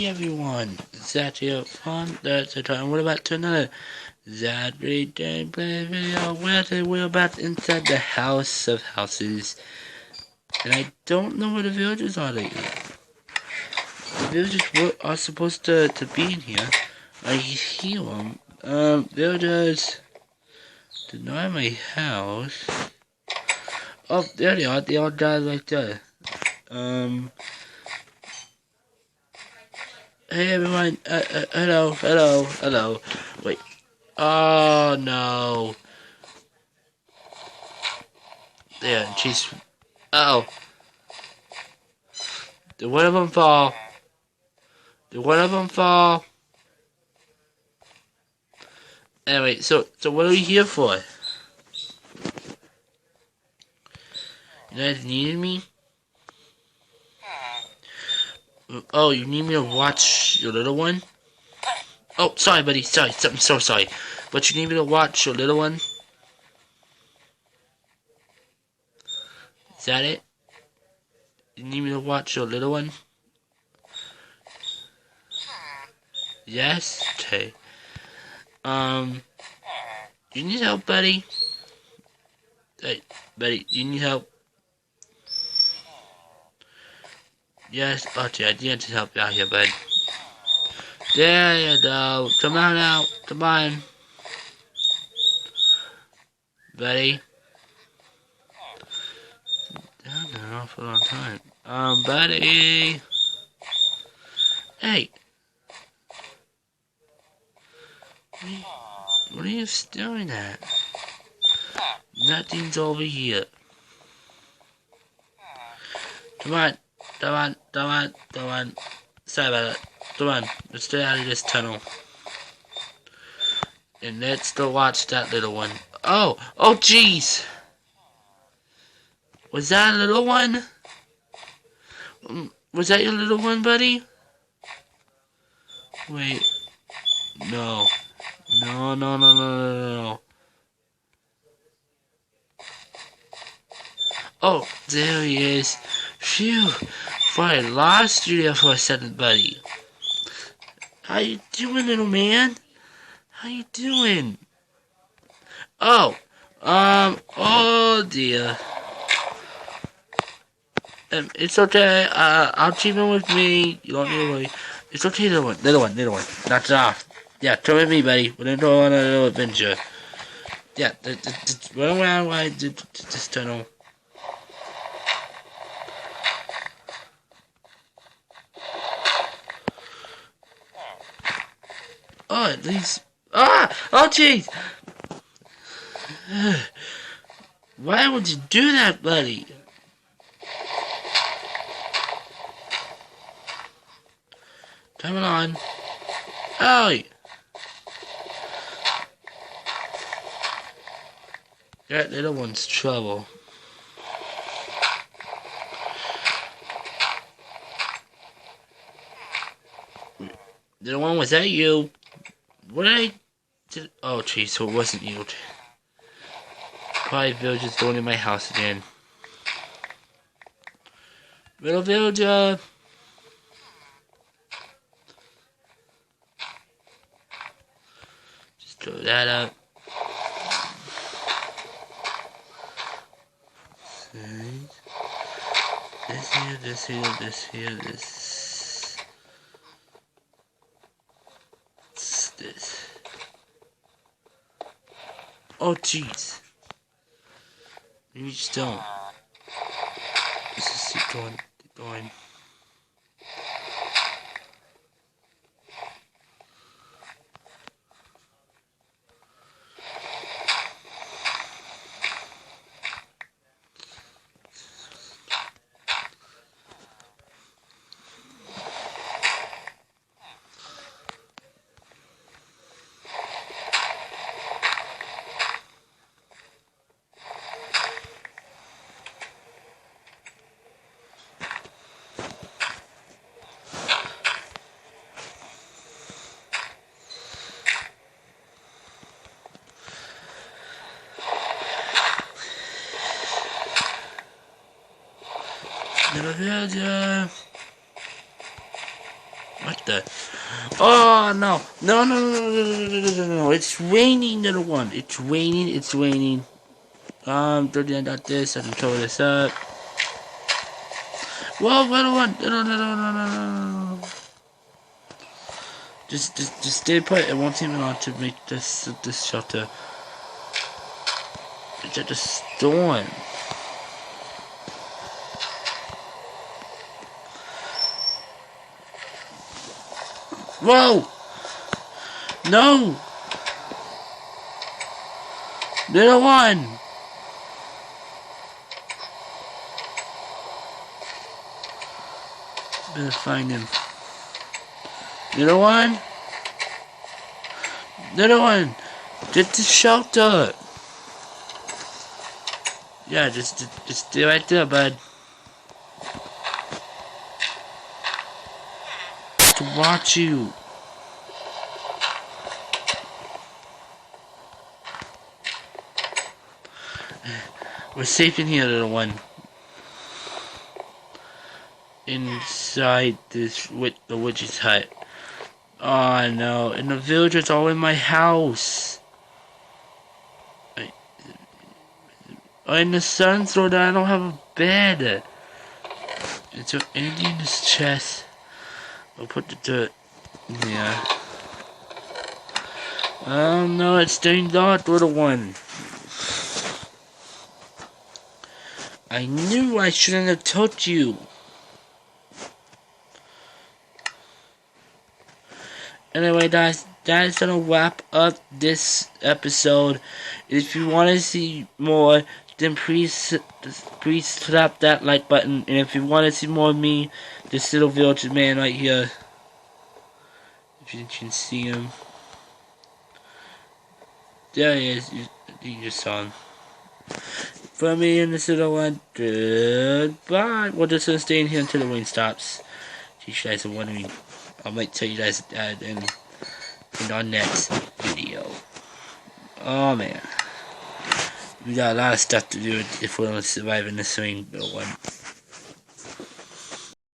Hey everyone, Zachary fun. That's the time. We're about to another Zachary gameplay video. We're about inside the house of houses, and I don't know where the villagers are lately. The villagers are supposed to be in here. I hear them. Villagers, deny my house. Oh, there they are. They all died right there. Hey everyone, hello. Wait. Oh no. There, she's. Oh. Did one of them fall? Anyway, so what are we here for? You guys needed me? Oh, you need me to watch your little one? Oh, sorry, buddy. Sorry, I'm so sorry. But you need me to watch your little one? Is that it? You need me to watch your little one? Yes? Okay. You need help, buddy? Hey, buddy, do you need help? Yes? Okay, I need to help you out here, bud. There you go. Come on out. Come on. Buddy. Down there an awful long time. Buddy. Hey. What are you staring at? Nothing's over here. Come on. Sorry about that. Come on. Let's get out of this tunnel. And let's go watch that little one. Oh jeez. Was that a little one? Was that your little one, buddy? Wait. No. Oh, there he is. Phew. Thought I lost you there for a second, buddy. How you doing, little man? How you doing? Oh. Oh dear. It's okay. I'll keep him with me. You don't need to worry. It's okay, little one. Knock it off. Yeah, come with me, buddy. We're gonna go on a little adventure. Yeah, just run around while I do this tunnel. Oh, at least. Oh, jeez. Why would you do that, buddy? Come on. Oh. That little one's trouble. Little one, was that you? What did I do? Oh, jeez, so it wasn't you. Probably villagers going in my house again. Little villager. Just throw that up. This here. This. Oh, jeez. Maybe just don't. Let's just keep going. Little villager. What? the... Oh, no. No, no, no, no, no, no, no, no. It's raining, little one. It's raining, it's raining. 39 got this. I can throw this up. Whoa, little one. No, no, no, no, no, no, no. Just stay put. It won't take me long to make this shelter. It's at the storm. Whoa! No! Little one! Better find him. Little one? Little one! Get the shelter! Yeah, just stay right there, bud. To watch you. We're safe in here, little one. Inside this the witch's hut. Oh no, and the villagers all in my house. And the sun's so that I don't have a bed. Is there anything in this chest? I'll put the dirt in there. Oh no, it's staying dark, little one. I knew I shouldn't have told you. Anyway, guys, that's gonna wrap up this episode. If you want to see more, then please slap that like button. And if you want to see more of me, this little village man right here, if you can see him, there he is. You just saw him. For me and this little one, goodbye. We're just gonna stay in here until the rain stops. Teach you guys are wondering. I might tell you guys that in our next video. Oh man. We got a lot of stuff to do if we're gonna survive in this rain, little one.